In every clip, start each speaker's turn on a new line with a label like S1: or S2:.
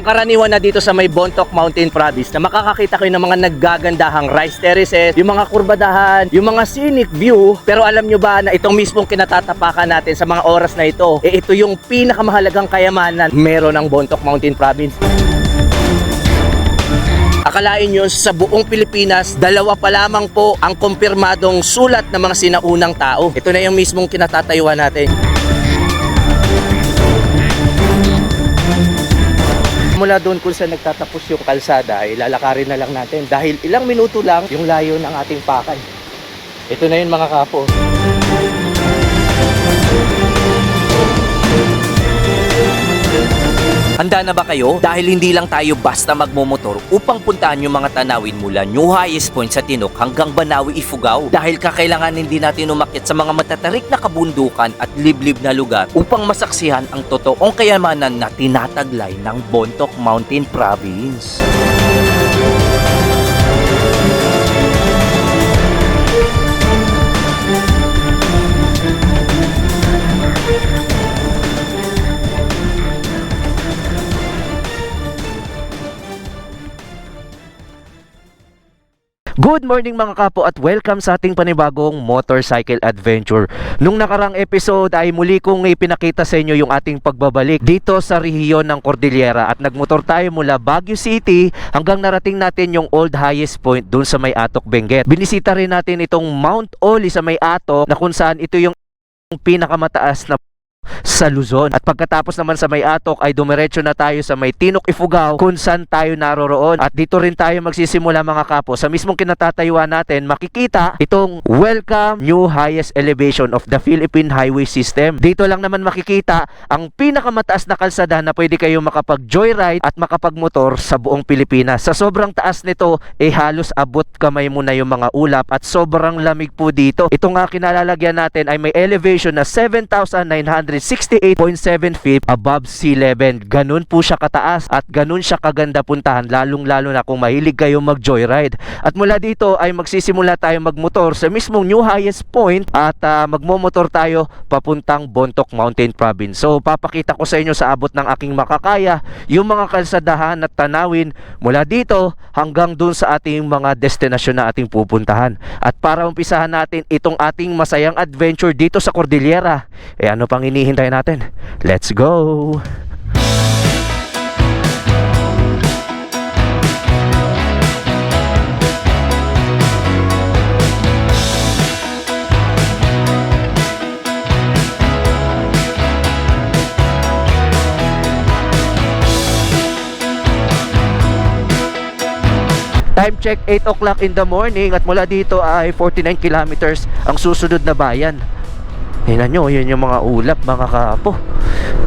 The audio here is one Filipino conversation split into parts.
S1: Pangkaraniwan na dito sa may Bontoc Mountain Province na makakakita kayo ng mga naggagandahang rice terraces, yung mga kurbadahan, yung mga scenic view. Pero alam nyo ba na itong mismong kinatatapakan natin sa mga oras na ito, ito yung pinakamahalagang kayamanan meron ng Bontoc Mountain Province. Akalain nyo sa buong Pilipinas, dalawa pa lamang po ang kumpirmadong sulat ng mga sinaunang tao. Ito na yung mismong kinatatayuan natin. Mula doon kung saan nagtatapos yung kalsada, ay lalakarin na lang natin dahil ilang minuto lang yung layo ng ating pakay. Ito na yun mga kapo.
S2: Handa na ba kayo? Dahil hindi lang tayo basta magmomotor upang puntahan yung mga tanawin mula New Highest Point sa Tinok hanggang Banawi, Ifugao. Dahil kakailanganin din natin umakyat sa mga matatarik na kabundukan at liblib na lugar upang masaksihan ang totoong kayamanan na tinataglay ng Bontoc Mountain Province.
S1: Good morning mga kapo at welcome sa ating panibagong motorcycle adventure. Nung nakarang episode ay muli kong ipinakita sa inyo yung ating pagbabalik dito sa rehiyon ng Cordillera at nagmotor tayo mula Baguio City hanggang narating natin yung Old Highest Point dun sa May Atok, Benguet. Binisita rin natin itong Mount Oli sa May Atok na kung saan ito yung pinakamataas na sa Luzon. At pagkatapos naman sa May Atok ay dumiretso na tayo sa May Tinok, Ifugao kung saan tayo naroroon. At dito rin tayo magsisimula mga kapo. Sa mismong kinatatayuan natin makikita itong Welcome New Highest Elevation of the Philippine Highway System. Dito lang naman makikita ang pinakamataas na kalsada na pwede kayo makapag-joyride at makapag-motor sa buong Pilipinas. Sa sobrang taas nito halos abot kamay mo na yung mga ulap at sobrang lamig po dito. Ito nga kinalalagyan natin ay may elevation na 7,968.7 feet above sea level. Ganun po siya kataas at ganun siya kaganda puntahan, lalong-lalo na kung mahilig kayo mag-joyride. At mula dito ay magsisimula tayo magmotor sa mismong New Highest Point at magmomotor tayo papuntang Bontoc Mountain Province. So papakita ko sa inyo sa abot ng aking makakaya yung mga kalsadahan at tanawin mula dito hanggang dun sa ating mga destinasyon na ating pupuntahan. At para umpisahan natin itong ating masayang adventure dito sa Cordillera, ano pang hinihintay natin? Let's go! Time check 8 o'clock in the morning at mula dito ay 49 kilometers ang susunod na bayan. Tingnan nyo, yun yung mga ulap mga kapo.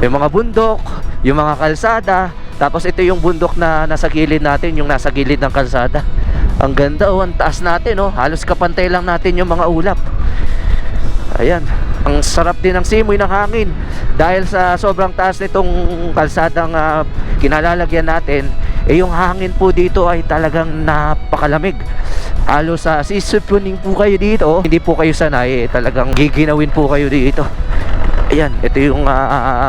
S1: Yung mga bundok, yung mga kalsada. Tapos ito yung bundok na nasa gilid natin, yung nasa gilid ng kalsada. Ang ganda ang taas natin halos kapantay lang natin yung mga ulap. Ayan, ang sarap din ng simoy ng hangin. Dahil sa sobrang taas nitong kalsadang kinalalagyan natin, yung hangin po dito ay talagang napakalamig. Halos sisipunin po kayo dito, hindi po kayo sanay, talagang giginawin po kayo dito. Ayan, ito yung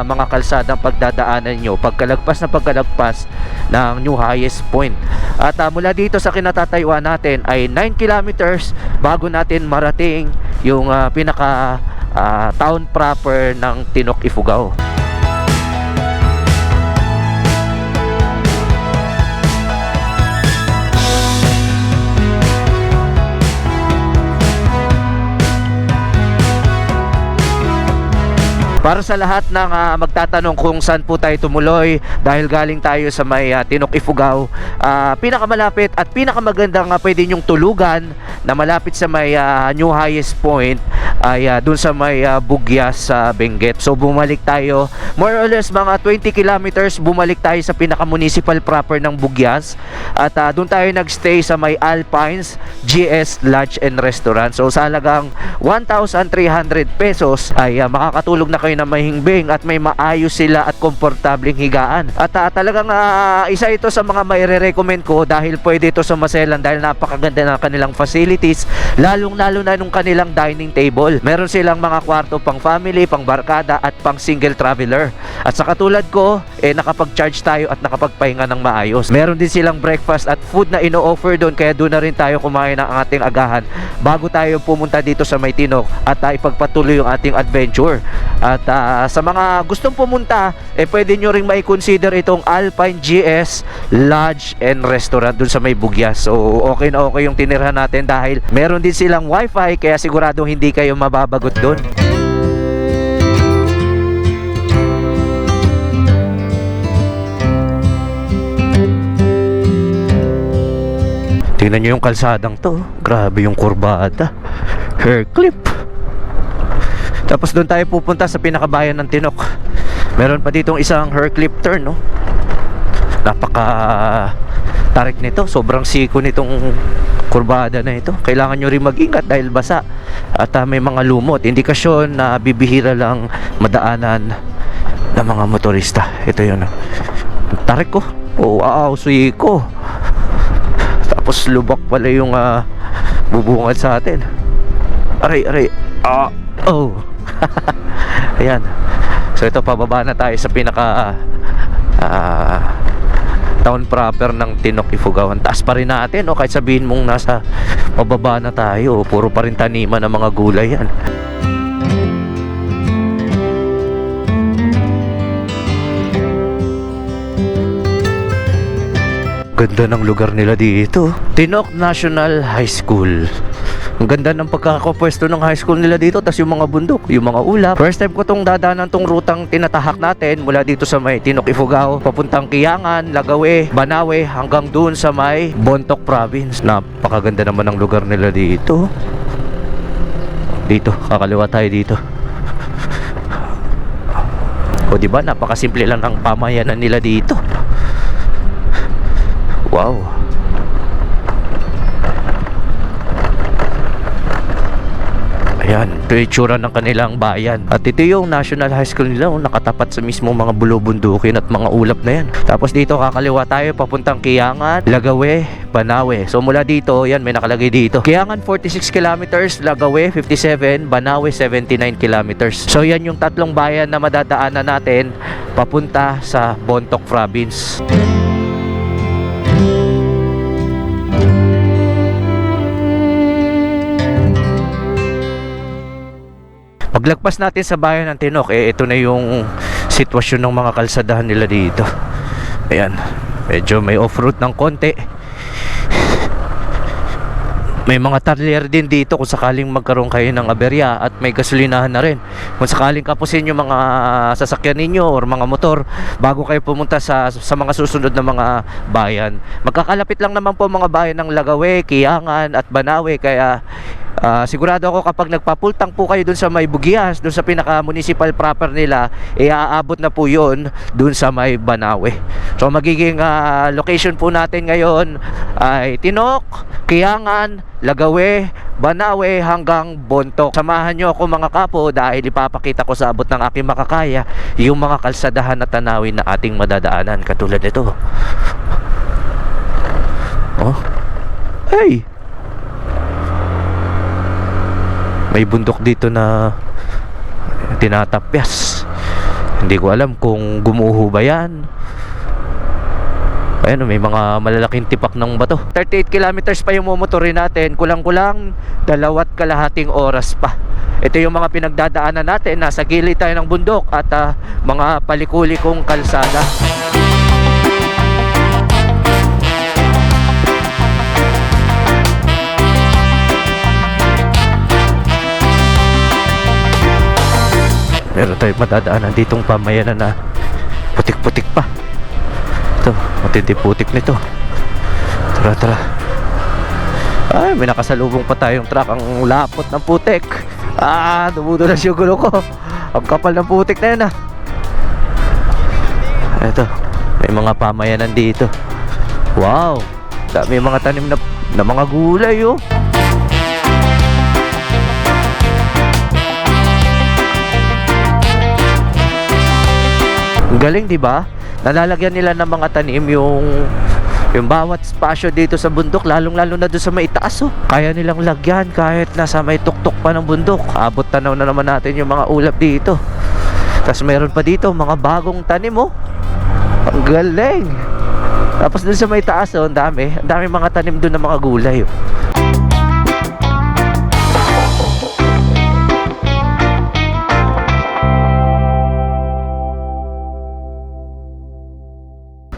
S1: mga kalsadang pagdadaanan nyo pagkalagpas ng New Highest Point. At mula dito sa kinatatayuan natin ay 9 kilometers bago natin marating yung pinaka town proper ng Tinok, Ifugao. Para sa lahat ng magtatanong kung saan po tayo tumuloy dahil galing tayo sa may Tinok, Ifugao, pinakamalapit at pinakamagandang pwede nyong tulugan na malapit sa may New Highest Point ay dun sa may Bugyas sa Benguet. So bumalik tayo more or less mga 20 kilometers, bumalik tayo sa pinaka-municipal proper ng Bugyas at dun tayo nagstay sa may Alpines GS Lodge and Restaurant. So sa halagang 1,300 pesos ay makakatulog na kayo may namahingbing at may maayos sila at komportableng higaan. At talagang isa ito sa mga maire-recommend ko dahil pwede ito sa Maselan dahil napakaganda ng kanilang facilities, lalong-lalo na nung kanilang dining table. Meron silang mga kwarto pang family, pang barkada at pang single traveler. At sa katulad ko, nakapag-charge tayo at nakapagpahinga ng maayos. Meron din silang breakfast at food na ino-offer doon, kaya doon na rin tayo kumain ng ating agahan bago tayo pumunta dito sa May Tinok at ipagpatuloy yung ating adventure. At sa mga gustong pumunta, pwede nyo ring mai-consider itong Alpine GS Lodge and Restaurant doon sa May Bugyas. So okay na okay yung tinirhan natin dahil meron din silang wifi, kaya siguradong hindi kayo mababagot doon. Tingnan nyo yung kalsadang to. Grabe yung kurbada. Hair clip. Tapos doon tayo pupunta sa pinakabayan ng Tinok. Meron pa ditong isang hair clip turn, no? Napaka tarik nito. Sobrang siko nitong kurbada na ito. Kailangan nyo rin mag-ingat dahil basa. At may mga lumot. Indikasyon na bibihira lang madaanan ng mga motorista. Ito yun, no? Tarik ko. Oh, wow, siko. Tapos lubak pala yung bubungad sa atin. Aray. Oh. Ayan. So ito, pababa na tayo sa pinaka town proper ng Tinok, Ifugao. Ang taas pa rin natin, no? Kahit sabihin mong nasa pababa na tayo, puro pa rin taniman ng mga gulay yan. Ganda ng lugar nila dito. Tinok National High School. Ang ganda ng pagkakapwesto ng high school nila dito. Tas yung mga bundok, yung mga ulap. First time ko tong dadaanan tong rutang tinatahak natin mula dito sa may Tinok, Ifugao, papuntang Kiangan, Lagawe, Banawe, hanggang dun sa may Bontoc Province. Napakaganda naman ng lugar nila dito. Dito, kakaliwa tayo dito. O diba, napakasimple lang ng pamayanan nila dito. Wow. Ayan, ito yung itsura ng kanilang bayan. At ito yung National High School nila, nakatapat sa mismo mga bulubundukin at mga ulap na yan. Tapos dito kakaliwa tayo papuntang Kiangan, Lagawe, Banawe. So mula dito, yan may nakalagay dito. Kiangan 46 kilometers, Lagawe 57, Banawe 79 kilometers. So yan yung tatlong bayan na madadaanan natin papunta sa Bontoc Province. Paglagpas natin sa bayan ng Tinok, ito na yung sitwasyon ng mga kalsadahan nila dito. Ayan, medyo may off-road ng konti. May mga talyer din dito kung sakaling magkaroon kayo ng aberya, at may gasolinahan na rin kung sakaling kapusin yung mga sasakyan ninyo or mga motor bago kayo pumunta sa mga susunod na mga bayan. Magkakalapit lang naman po mga bayan ng Lagawe, Kiangan at Banawe, kaya sigurado ako kapag nagpapultang po kayo dun sa may Bugyas, dun sa pinaka-municipal proper nila, aabot na po yun dun sa may Banawe. So magiging location po natin ngayon ay Tinok, Kiangan, Lagawe, Banawe hanggang Bontoc. Samahan nyo ako mga kapo dahil ipapakita ko sa abot ng aking makakaya yung mga kalsadahan na tanawin na ating madadaanan, katulad nito. Oh, hey, may bundok dito na tinatapyas. Hindi ko alam kung gumuho ba yan. Ayan, may mga malalaking tipak ng bato. 38 kilometers pa yung momotorin natin. Kulang-kulang 2.5 oras pa. Ito yung mga pinagdadaanan natin. Nasa gilid tayo ng bundok at mga palikulikong kalsada. Meron tayo madadaanan ditong pamayanan na putik-putik pa. Ito, matindi-putik nito. Tara. Ay, may nakasalubong pa tayong truck. Ang lapot ng putik. Dumudulas yung gulo ko. Ang kapal ng putik na yun. Ito, may mga pamayanan dito. Wow, dami mga tanim na mga gulay, oh. Ang galing, di ba? Nalalagyan nila ng mga tanim yung bawat spasyo dito sa bundok, lalong-lalo na doon sa may itaas, oh. Kaya nilang lagyan kahit nasa may tuktok pa ng bundok. Abot tanaw na naman natin yung mga ulap dito. Tapos meron pa dito mga bagong tanim, oh. Ang galing. Tapos doon sa may taas, oh, ang dami mga tanim doon ng mga gulay, oh.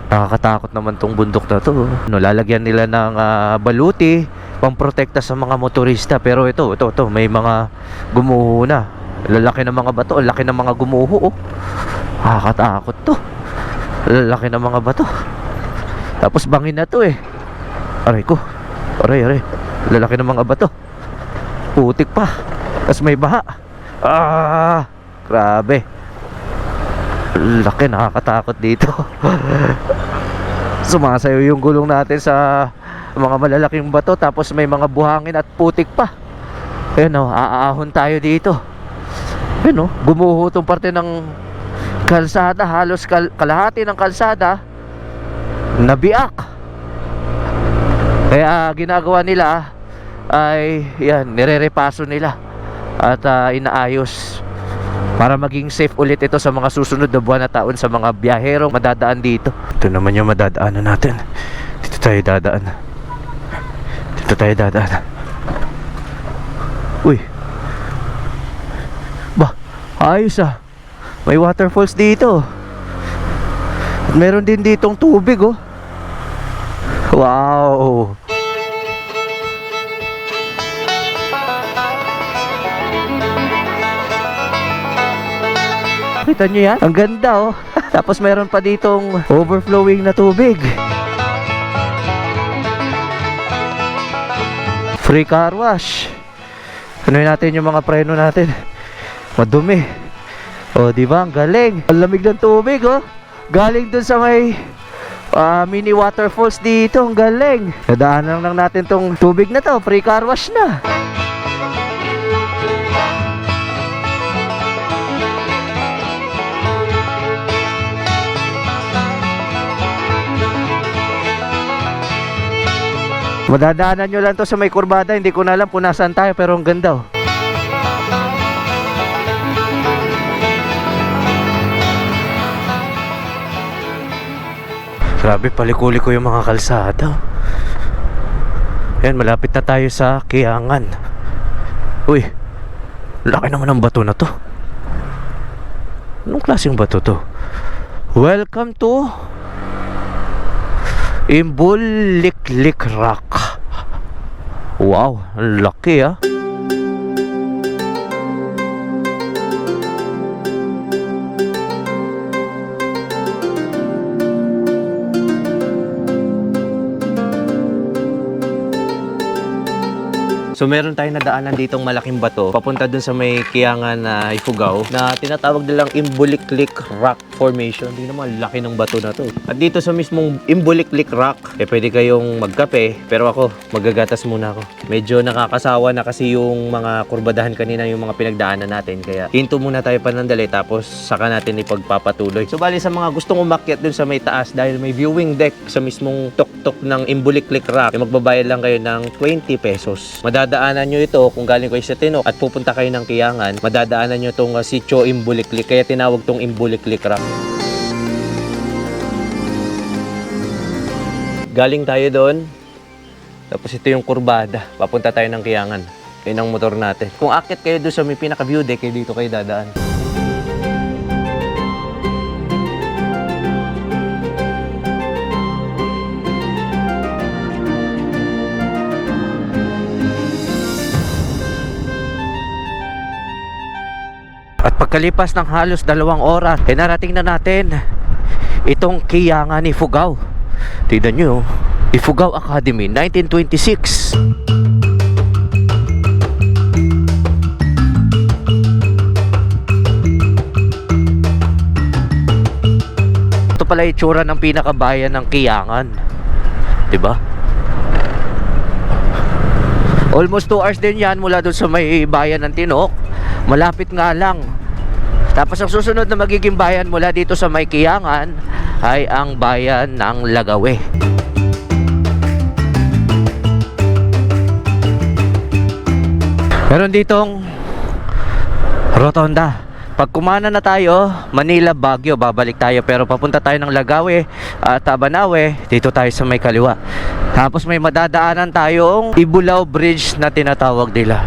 S1: Nakakatakot naman tong bundok na to. No, lalagyan nila ng baluti pamprotekta sa mga motorista, pero ito may mga gumuho na. Lalaki ng mga bato, laki ng mga gumuho, oh. Nakakatakot to. Lalaki ng mga bato. Tapos bangin na to, eh. Aray ko. Aray. Lalaki ng mga bato. Putik pa. Tapos may baha. Grabe. Laki, nakakatakot dito. Sumasayo yung gulong natin sa mga malalaking bato, tapos may mga buhangin at putik pa. Ayun, oh, aahon tayo dito. Ayun, oh, gumuho tong parte ng kalsada. Halos kalahati ng kalsada nabiak. Kaya ginagawa nila ay yan, nirerepaso nila at inaayos para maging safe ulit ito sa mga susunod na buwan na taon sa mga biyaherong madadaan dito. Ito naman yung madadaanan natin. Dito tayo dadaan. Uy. Bah, ayos ah. May waterfalls dito. At meron din ditong tubig, oh. Wow. Kita nyo yan? Ang ganda, oh. Tapos meron pa ditong overflowing na tubig. Free car wash. Ano natin yung mga preno natin? Madumi. Oh, di ba? Ang galing. Ang lamig ng tubig, oh. Galing dun sa may mini waterfalls dito. Ang galing. Nadaanan lang natin tong tubig na to. Free car wash na. Madadaanan nyo lang to sa may kurbada. Hindi ko na alam kung nasaan tayo, pero ang ganda, oh. Grabe, paliko-liko yung mga kalsada. Ayan, malapit na tayo sa Kiangan. Uy, laki naman ng bato na to. Anong klaseng bato to? Welcome to Imbuliklik Rock. Wow, ang laki, ah. So meron tayong nadaanan ditong malaking bato papunta dun sa may Kiangan na Ifugao na tinatawag nilang Imbuliklik Rock Formation. Hindi naman, laki ng bato na to. At dito sa mismong Imbuliklik Rock, pwede kayong magkape, pero ako, magagatas muna ako. Medyo nakakasawa na kasi yung mga kurbadahan kanina, yung mga pinagdaanan natin. Kaya hinto muna tayo panandali, tapos saka natin ipagpapatuloy. So bali sa mga gustong umakyat dun sa may taas, dahil may viewing deck sa mismong tuktok ng Imbuliklik Rock, magbabayad lang kayo ng 20 pesos. Madadaanan nyo ito kung galing kayo sa Tinok at pupunta kayo ng Kiangan. Madadaanan nyo itong Sitio Imbuliklik, kaya tinawag tong Imbuliklik Rock. Galing tayo doon, tapos ito yung kurbada, papunta tayo ng Kiangan. Yun ang motor natin. Kung akit kayo doon sa may pinaka-view deck, dito kayo dadaan. At pagkalipas ng halos 2 oras, narating na natin itong Kiangan Ifugao. Tignan nyo, Ifugao Academy, 1926. Ito pala itsura ng pinakabayan ng Kiangan, diba? Almost 2 hours din yan mula doon sa may bayan ng Tinok. Malapit nga lang Tapos ang susunod na magiging bayan mula dito sa May Kiyangan ay ang bayan ng Lagawe. Meron ditong rotonda. Pag kumana na tayo, Manila, Baguio, babalik tayo. Pero papunta tayo ng Lagawe at Banawe, dito tayo sa may kaliwa. Tapos may madadaanan tayong Ibulaw Bridge na tinatawag nila.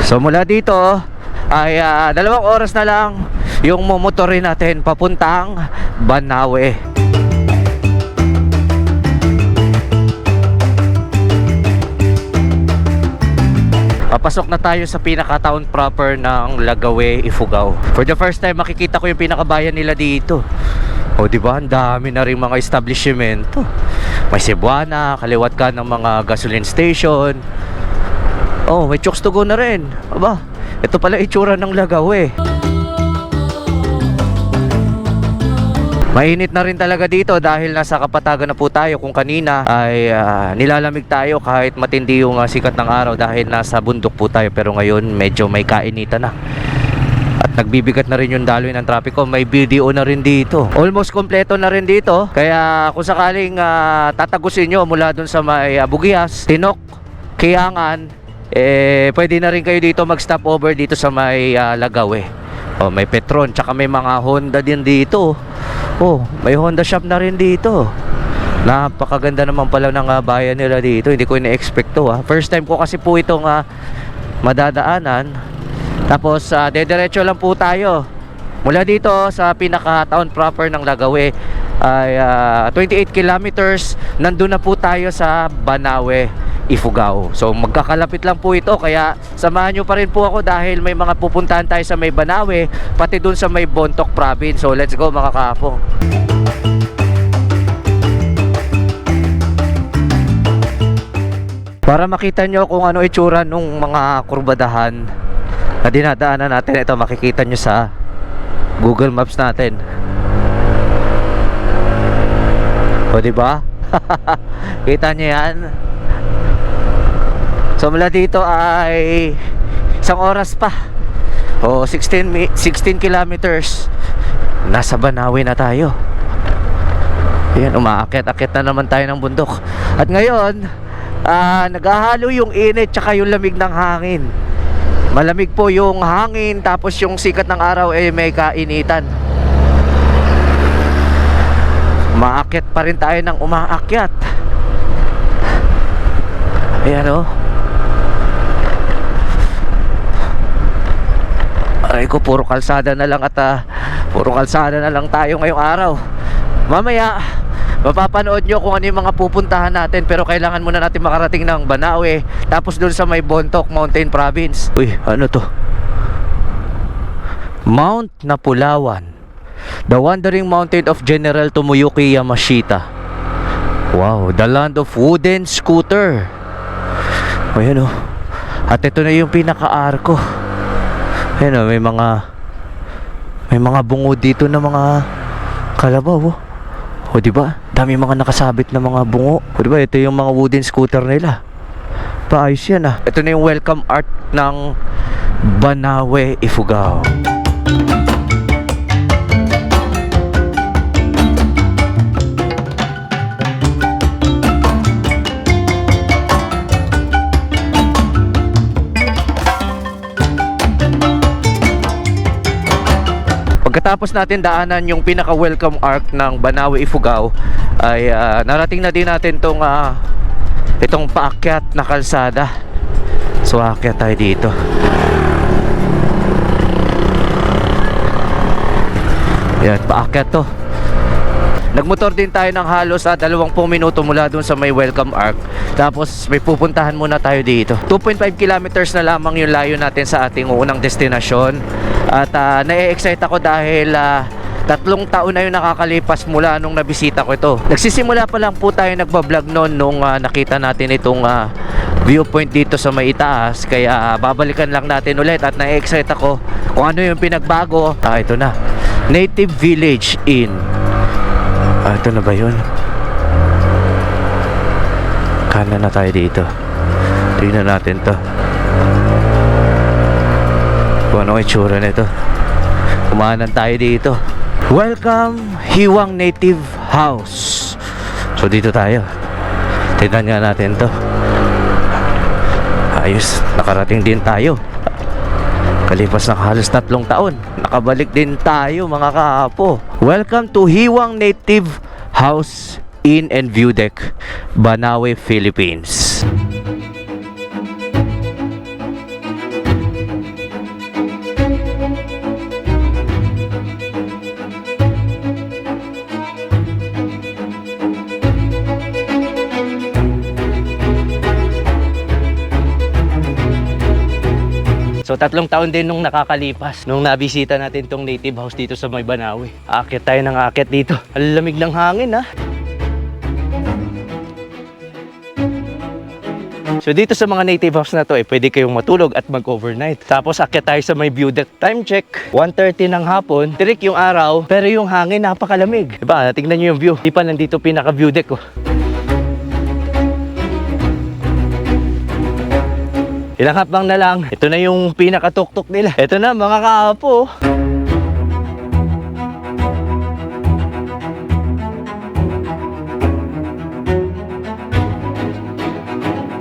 S1: So mula dito ay 2 oras na lang yung mumotorin natin papuntang Banawe. Papasok na tayo sa pinaka-town proper ng Lagawe, Ifugao. For the first time, makikita ko yung pinakabayan nila dito. O, di ba? Ang dami na rin mga establishmento. May Cebuana, kaliwat ka ng mga gasoline station. Oh, may Chokes to go na rin. Aba, ito pala itsura ng Lagawe. Mainit na rin talaga dito dahil nasa kapatagan na po tayo. Kung kanina ay nilalamig tayo kahit matindi yung sikat ng araw dahil nasa bundok po tayo. Pero ngayon medyo may kainitan na. At nagbibigat na rin yung daloy ng trapiko. May BDO na rin dito. Almost kompleto na rin dito. Kaya kung sakaling tatagusin nyo mula dun sa may Bugias, Tinok, Kiyangan, pwede na rin kayo dito mag-stop over dito sa may Lagawe. May Petron, tsaka may mga Honda din dito. May Honda shop na rin dito. Napakaganda naman pala ng bayan nila dito. Hindi ko ina-expect to. First time ko kasi po itong madadaanan. Tapos dediretso lang po tayo. Mula dito sa pinaka-town proper ng Lagawe ay 28 kilometers. Nandun na po tayo sa Banawe, Ifugao. So magkakalapit lang po ito. Kaya samahan nyo pa rin po ako dahil may mga pupuntahan tayo sa may Banawe, pati dun sa may Bontoc province. So let's go mga kaapong. Para makita nyo kung ano itsura nung mga kurbadahan na dinadaanan natin, ito makikita nyo sa Google Maps natin. O diba? Kita nyo yan? So mula dito ay 1 oras pa. 16 kilometers. Nasa Banawe na tayo. Ayan, umaakyat-akyat na naman tayo ng bundok. At ngayon, naghahalo yung init tsaka yung lamig ng hangin. Malamig po yung hangin, tapos yung sikat ng araw ay may kainitan. Umaakyat pa rin tayo ng umaakyat. Ayan o. Aray ko, puro kalsada na lang at puro kalsada na lang tayo ngayong araw. Mamaya mapapanood nyo kung ano yung mga pupuntahan natin. Pero kailangan muna natin makarating ng Banawe, tapos dun sa may Bontoc Mountain Province. Uy, ano to? Mount Napulawan, the wandering mountain of General Tomoyuki Yamashita. Wow, the land of wooden scooter. Ayan o. At ito na yung pinaka-arko. Ayan o, may mga bungo dito na mga kalabaw. O diba? Dami mga nakasabit na mga bungo. O diba? Ito yung mga wooden scooter nila. Paayos yan ah. Ito na yung welcome art ng Banawe, Ifugao. Pagkatapos natin daanan yung pinaka-welcome arc ng Banawe, Ifugao, ay narating na din natin itong paakyat na kalsada. So aakyat tayo dito. Yan, paakyat to. Nagmotor din tayo ng halos 20 minuto mula dun sa may welcome arc. Tapos may pupuntahan muna tayo dito. 2.5 kilometers na lamang yung layo natin sa ating unang destinasyon. At na-excite ako dahil 3 taon na yung nakakalipas mula nung nabisita ko ito. Nagsisimula pa lang po tayo nagbablog noon nung nakita natin itong viewpoint dito sa may itaas. Kaya babalikan lang natin ulit at na-excite ako kung ano yung pinagbago. Ito na, Native Village Inn. Ito na ba yun? Kanan na tayo dito. Tingnan natin to. Kung ano itsura nito. Kumanan tayo dito. Welcome, Hiwang Native House. So dito tayo. Tignan nga natin to. Ayos, nakarating din tayo. Kalipas na halos 3 taon, nakabalik din tayo mga kaapo. Welcome to Hiwang Native House Inn and View Deck, Banawe, Philippines. So 3 taon din nung nakakalipas nung nabisita natin tong native house dito sa may Banawe. Aakyat tayo ng aakyat dito. Ang lamig ng hangin ha. So dito sa mga native house na to pwede kayong matulog at mag-overnight. Tapos aakyat tayo sa may view deck. Time check, 1:30 ng hapon. Tirik yung araw, pero yung hangin napakalamig. Diba? Tingnan nyo yung view. Di pa nandito pinaka view deck ko. Ilang hakbang na lang, ito na yung pinakatuktok nila. Ito na mga kaapo.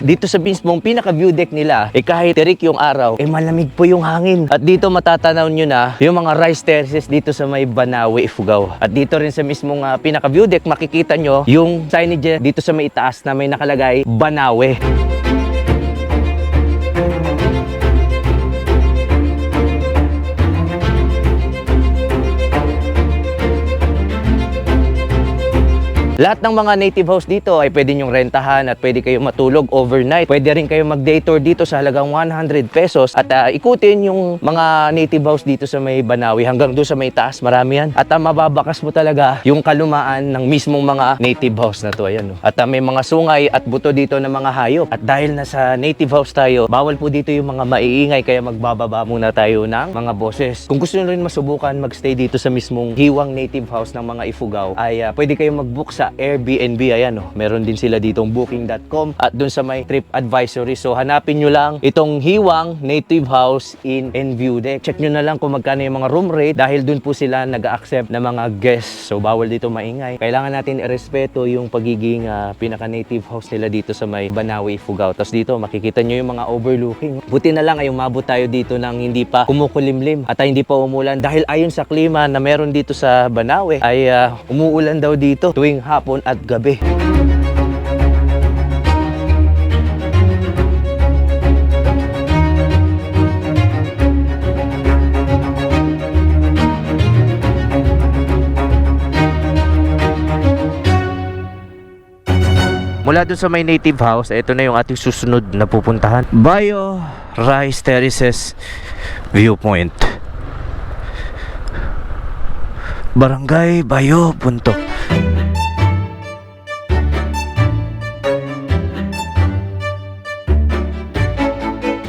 S1: Dito sa mismong pinaka-view deck nila, kahit tirik yung araw, malamig po yung hangin. At dito matatanaw nyo na yung mga rice terraces dito sa may Banawe, Ifugao. At dito rin sa mismong pinaka-view deck, makikita nyo yung signage dito sa may itaas na may nakalagay, Banawe. Lahat ng mga native house dito ay pwede nyong rentahan at pwede kayong matulog overnight. Pwede rin kayong mag-day tour dito sa halagang 100 pesos at ikutin yung mga native house dito sa may Banawe hanggang doon sa may taas. Marami yan. At mababakas mo talaga yung kalumaan ng mismong mga native house na to. Ayan, no? At may mga sungay at buto dito ng mga hayop. At dahil nasa native house tayo, bawal po dito yung mga maiingay kaya magbababa muna tayo ng mga boses. Kung gusto nyo rin masubukan magstay dito sa mismong Hiwang Native House ng mga Ifugao, ay pwede kayong mag-book sa Airbnb. Ayan, oh. Meron din sila ditong booking.com at dun sa may trip advisory. So hanapin nyo lang itong Hiwang Native House Inn and View Deck. Check nyo na lang kung magkano yung mga room rate dahil dun po sila nag-accept ng mga guests. So bawal dito maingay. Kailangan natin irespeto yung pagiging pinaka-native house nila dito sa may Banawe, Ifugao. Tapos dito makikita nyo yung mga overlooking. Buti na lang ay umabot tayo dito nang hindi pa kumukulimlim at hindi pa umulan dahil ayon sa klima na meron dito sa Banawe ay umuulan daw dito tuwing hapon at gabi. Mula dun sa may native house, ito na yung ating susunod na pupuntahan. Bayo Rice Terraces Viewpoint. Barangay Bayo, Punto.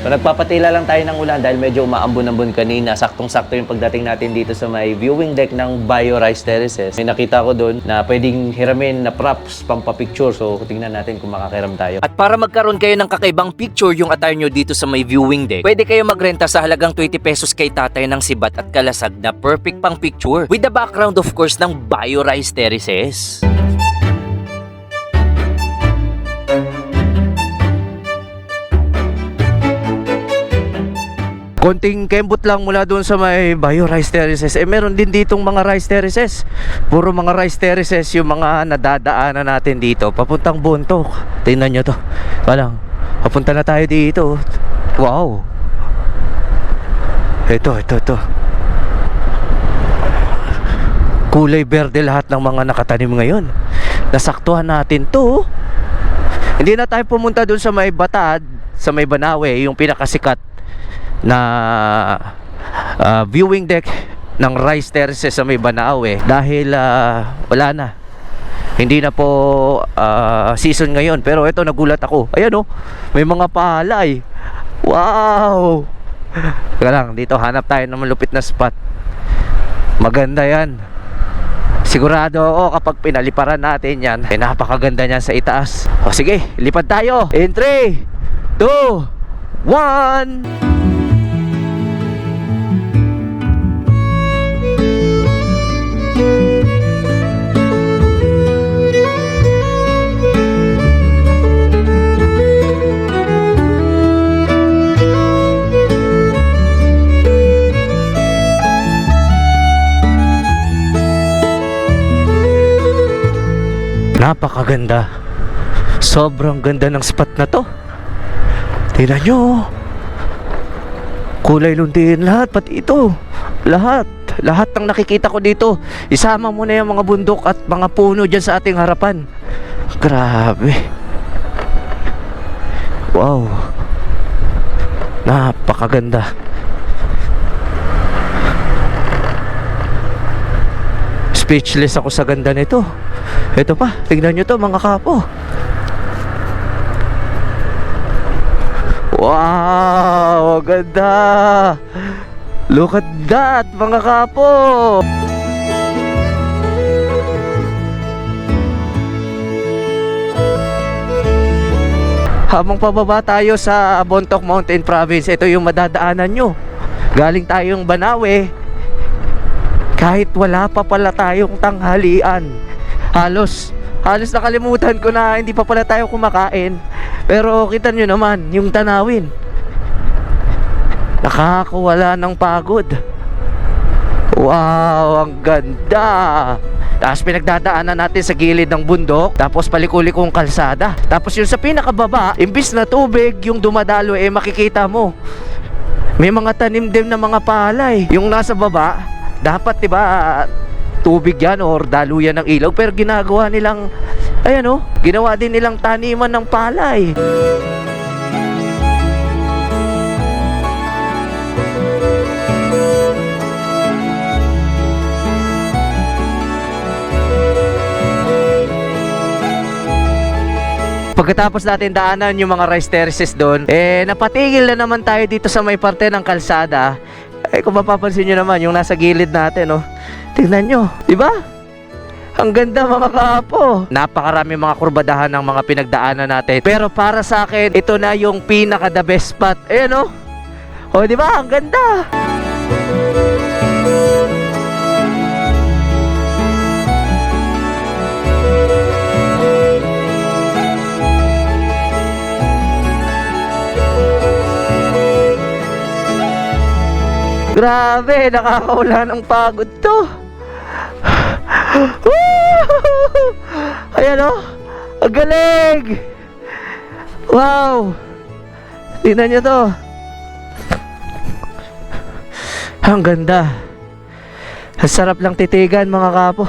S1: So nagpapatila lang tayo ng ulan dahil medyo umaambon-ambon kanina. Saktong-sakto yung pagdating natin dito sa may viewing deck ng Bayo Rice Terraces. May nakita ko doon na pwedeng hiramin na props pampapicture. So tingnan natin kung makakiram tayo.
S2: At para magkaroon kayo ng kakaibang picture yung attire nyo dito sa may viewing deck, pwede kayo magrenta sa halagang 20 pesos kay tatay ng sibat at kalasag na perfect pang picture with the background of course ng Bayo Rice Terraces.
S1: Konting kembot lang mula doon sa may Bayo Rice Terraces. Meron din ditong mga rice terraces. Puro mga rice terraces yung mga nadadaanan natin dito papuntang Bontok. Tingnan nyo to. Walang, papunta na tayo dito. Wow. Ito. Kulay berde lahat ng mga nakatanim ngayon. Nasaktuhan natin to. Hindi na tayo pumunta doon sa may Batad, sa may Banawe, yung pinakasikat na viewing deck ng Rice Terraces sa may Banawe dahil wala na, hindi na po season ngayon. Pero ito, nagulat ako, ayan oh, may mga palay. Wow. Teka lang, dito hanap tayo ng malupit na spot. Maganda yan. Sigurado ako kapag pinaliparan natin yan, napakaganda niyan sa itaas. O sige, lipad tayo in 3, 2, 1. Napakaganda. Sobrang ganda ng spot na to. Tingnan nyo. Kulay lundiin lahat, pati ito. Lahat ng nakikita ko dito. Isama mo na yung mga bundok at mga puno dyan sa ating harapan. Grabe. Wow. Napakaganda. Speechless ako sa ganda nito. Ito pa, tignan nyo to mga kapo. Wow, ganda. Look at that mga kapo. Habang pababa tayo sa Bontoc Mountain Province, ito yung madadaanan nyo. Galing tayong Banawe. Kahit wala pa pala tayong tanghalian, halos nakalimutan ko na hindi pa pala tayo kumakain. Pero kita nyo naman yung tanawin, nakakawala ng pagod. Wow, ang ganda. Tapos pinagdadaanan natin sa gilid ng bundok, tapos palikulikong kalsada. Tapos yung sa pinakababa, imbis na tubig yung dumadalo, makikita mo may mga tanim din na mga palay. Yung nasa baba, dapat diba tubig yan or daluyan ng ilaw, pero ginagawa nilang, ayan ginawa din nilang taniman ng palay. Pagkatapos natin daanan yung mga rice terraces doon, napatigil na naman tayo dito sa may parte ng kalsada. Kung mapapansin nyo naman, yung nasa gilid natin, tingnan nyo, diba? Ang ganda mga kaapo. Napakarami mga kurbadahan ng mga pinagdaanan natin. Pero para sa akin, ito na yung pinaka the best spot. Ayan diba? Ang ganda. Grabe, nakakawala ng pagod to. Ayan ang galing. Wow. Tingnan nyo to. Ang ganda. Ang sarap lang titigan mga kapo.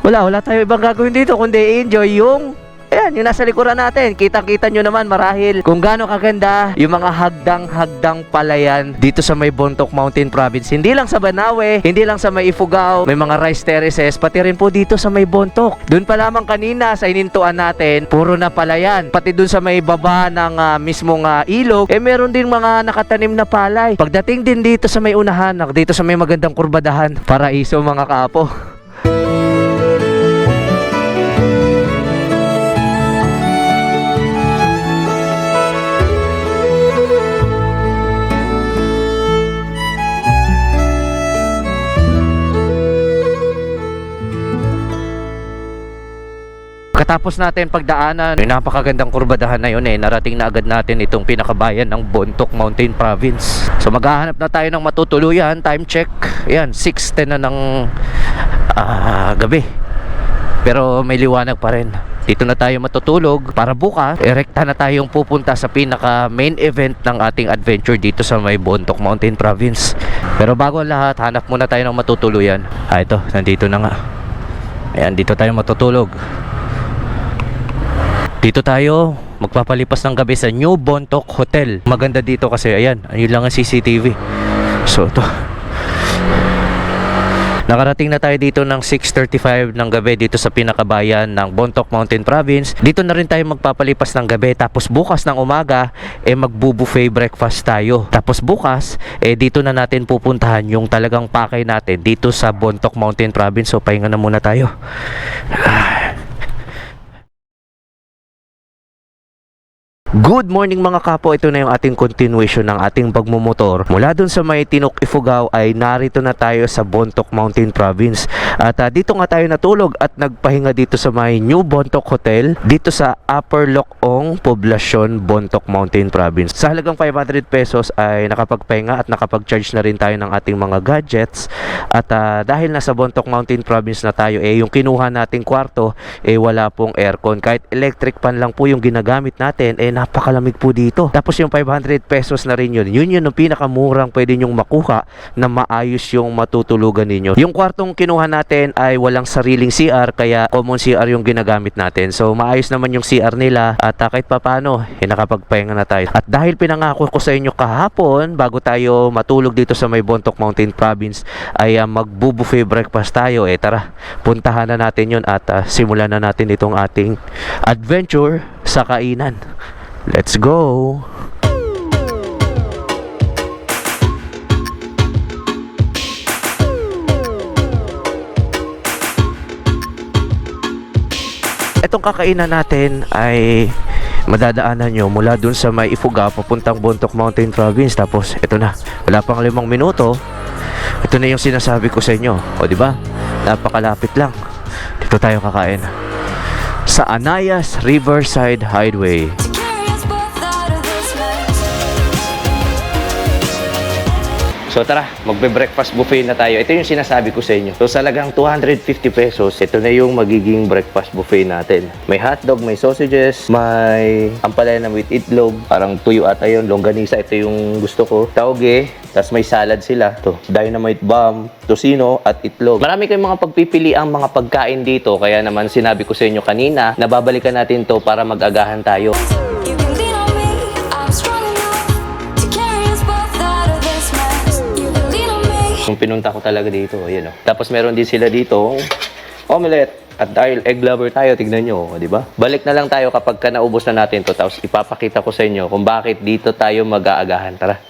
S1: Wala tayo ibang gagawin dito kundi enjoy yung nasa likuran natin. Kitang-kita nyo naman marahil kung gaano kaganda yung mga hagdang palayan dito sa may Bontoc Mountain Province. Hindi lang sa Banawe, hindi lang sa may Ifugao, may mga rice terraces, pati rin po dito sa may Bontoc. Doon pa lamang kanina sa inintuan natin, puro na palayan. Pati doon sa may baba ng mismong ilog, meron din mga nakatanim na palay. Pagdating din dito sa may unahan, dito sa may magandang kurbadahan, paraiso mga kapo. Katapos natin pagdaanan yung napakagandang kurbadahan na yun, narating na agad natin itong pinakabayan ng Bontoc Mountain Province. So maghahanap na tayo ng matutuluyan. Time check, ayan, 6:10 na ng gabi, pero may liwanag pa rin. Dito na tayo matutulog para bukas erekta na tayong pupunta sa pinaka main event ng ating adventure dito sa may Bontoc Mountain Province. Pero bago ang lahat, hanap muna tayo ng matutuluyan. Ito, nandito na nga. Ayan, dito tayo matutulog. Dito tayo magpapalipas ng gabi sa New Bontoc Hotel. Maganda dito kasi ayan, ayun lang ang CCTV. So ito, nakarating na tayo dito ng 6:35 ng gabi dito sa pinakabayan ng Bontoc Mountain Province. Dito na rin tayo magpapalipas ng gabi. Tapos bukas ng umaga magbu-buffet breakfast tayo. Tapos bukas dito na natin pupuntahan yung talagang pakay natin dito sa Bontoc Mountain Province. So pahinga na muna tayo. Good morning mga kapo, ito na yung ating continuation ng ating pagmumotor. Mula dun sa may Tinok, Ifugao ay narito na tayo sa Bontoc Mountain Province. At dito nga tayo natulog at nagpahinga dito sa may New Bontoc Hotel dito sa Upper Lokong Poblacion, Bontoc Mountain Province. Sa halagang 500 pesos ay nakapagpahinga at nakapag-charge na rin tayo ng ating mga gadgets. At dahil nasa Bontoc Mountain Province na tayo, yung kinuha nating kwarto wala pong aircon. Kahit electric fan lang po yung ginagamit natin, napakalamig po dito. Tapos yung 500 pesos na rin yun yung pinakamurang pwede nyong makuha na maayos yung matutulugan ninyo. Yung kwartong kinuha natin ay walang sariling CR, kaya common CR yung ginagamit natin. So maayos naman yung CR nila at kahit papano nakapagpahinga na tayo. At dahil pinangako ko sa inyo kahapon bago tayo matulog dito sa may Bontoc Mountain Province ay magbu-buffet breakfast tayo. Tara, puntahan na natin yun at simulan na natin itong ating adventure sa kainan. Let's go! Itong kakainan natin ay madadaanan nyo mula dun sa may Ifugao papuntang Bontoc Mountain Province. Tapos ito na, wala pang 5 minuto. Ito na yung sinasabi ko sa inyo. O diba? Napakalapit lang. Dito tayo kakain sa Anayas Riverside Highway. So tara, magbe-breakfast buffet na tayo. Ito yung sinasabi ko sa inyo. So sa halagang 250 pesos, ito na yung magiging breakfast buffet natin. May hotdog, may sausages, may ampalaya na with itlog, parang tuyo ata yun, longganisa, ito yung gusto ko. Tauge, tapos may salad sila. Ito, dynamite bomb, tocino, at itlog. Marami kayong mga pagpipili ang mga pagkain dito. Kaya naman sinabi ko sa inyo kanina, nababalikan natin to para mag-agahan tayo. Kung pinunta ko talaga dito, ayan o. Tapos meron din sila dito omelette. At dahil egg lover tayo, tignan nyo, di ba? Balik na lang tayo kapag naubos na natin to. Tapos ipapakita ko sa inyo kung bakit dito tayo mag-aagahan. Tara.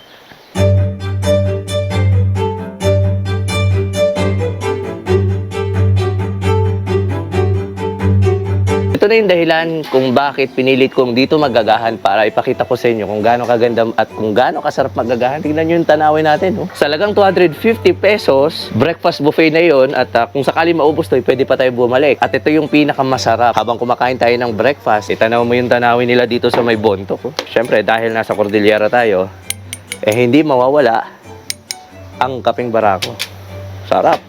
S1: Ito na yung dahilan kung bakit pinilit kong dito magagahan para ipakita ko sa inyo kung gaano kaganda at kung gaano kasarap magagahan. Tingnan nyo yung tanawin natin. Sa halagang 250 pesos, breakfast buffet na yon at kung sakali maubos to, pwede pa tayo bumalik. At ito yung pinakamasarap. Habang kumakain tayo ng breakfast, itanaw mo yung tanawin nila dito sa may Bontoc. Siyempre, dahil nasa Cordillera tayo, hindi mawawala ang kapeng barako. Sarap.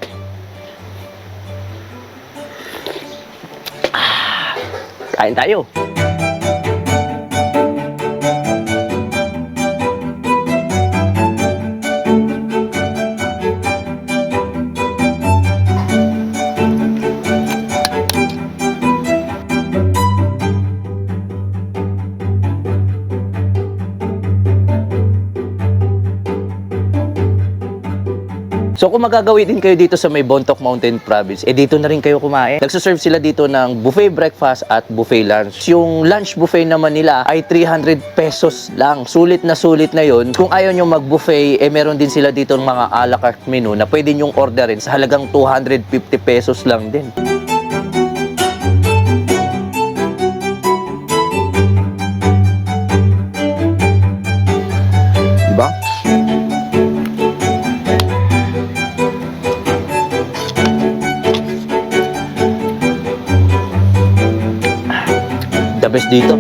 S1: Kain tayo. So kung magagawin din kayo dito sa may Bontoc Mountain Province, dito na rin kayo kumain. Nagsaserve sila dito ng buffet breakfast at buffet lunch. Yung lunch buffet naman nila ay 300 pesos lang. Sulit na yun. Kung ayaw nyo mag-buffet, meron din sila dito ng mga a la carte menu na pwede nyong orderin sa halagang 250 pesos lang din. Diba? The best dito.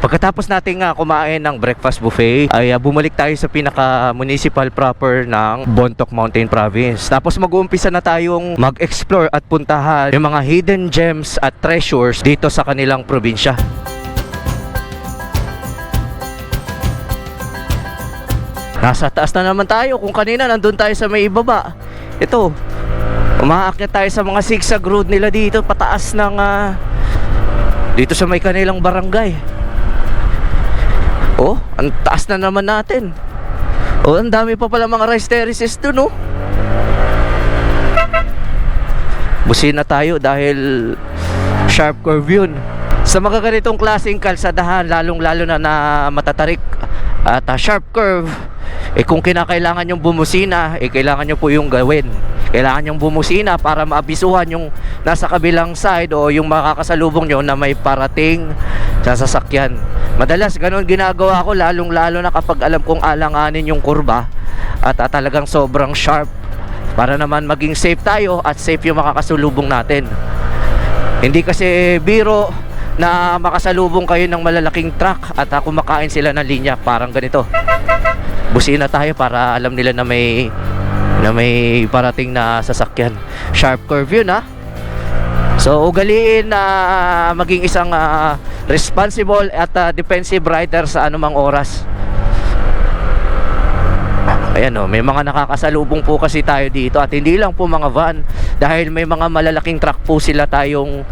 S1: Pagkatapos nating kumain ng breakfast buffet, ay bumalik tayo sa pinaka-municipal proper ng Bontoc Mountain Province. Tapos mag-uumpisa na tayong mag-explore at puntahan yung mga hidden gems at treasures dito sa kanilang probinsya. Nasa taas na naman tayo. Kung kanina nandun tayo sa may ibaba, ito, umaakyat tayo sa mga zigzag road nila dito pataas ng dito sa may kanilang barangay. Oh, ang taas na naman natin. Oh, ang dami pa pala mga rice terraces dun, oh. Busina tayo dahil sharp curve yun. Sa mga ganitong klaseng kalsadahan, lalong-lalo na matatarik at sharp curve, kung kinakailangan yung bumusina, kailangan nyo po yung gawin. Kailangan yung bumusina para maabisuhan yung nasa kabilang side o yung makakasalubong nyo na may parating sa sasakyan. Madalas ganun ginagawa ko, lalong-lalo na kapag alam kong alanganin yung kurba at talagang sobrang sharp, para naman maging safe tayo at safe yung makakasalubong natin. Hindi kasi biro na makasalubong kayo ng malalaking truck at kumakain sila ng linya. Parang ganito, busina tayo para alam nila na may parating na sasakyan. Sharp curve yun, ha. So ugaliin na maging isang responsible at defensive rider sa anumang oras. Ayan, may mga nakakasalubong po kasi tayo dito, at hindi lang po mga van, dahil may mga malalaking truck po sila tayong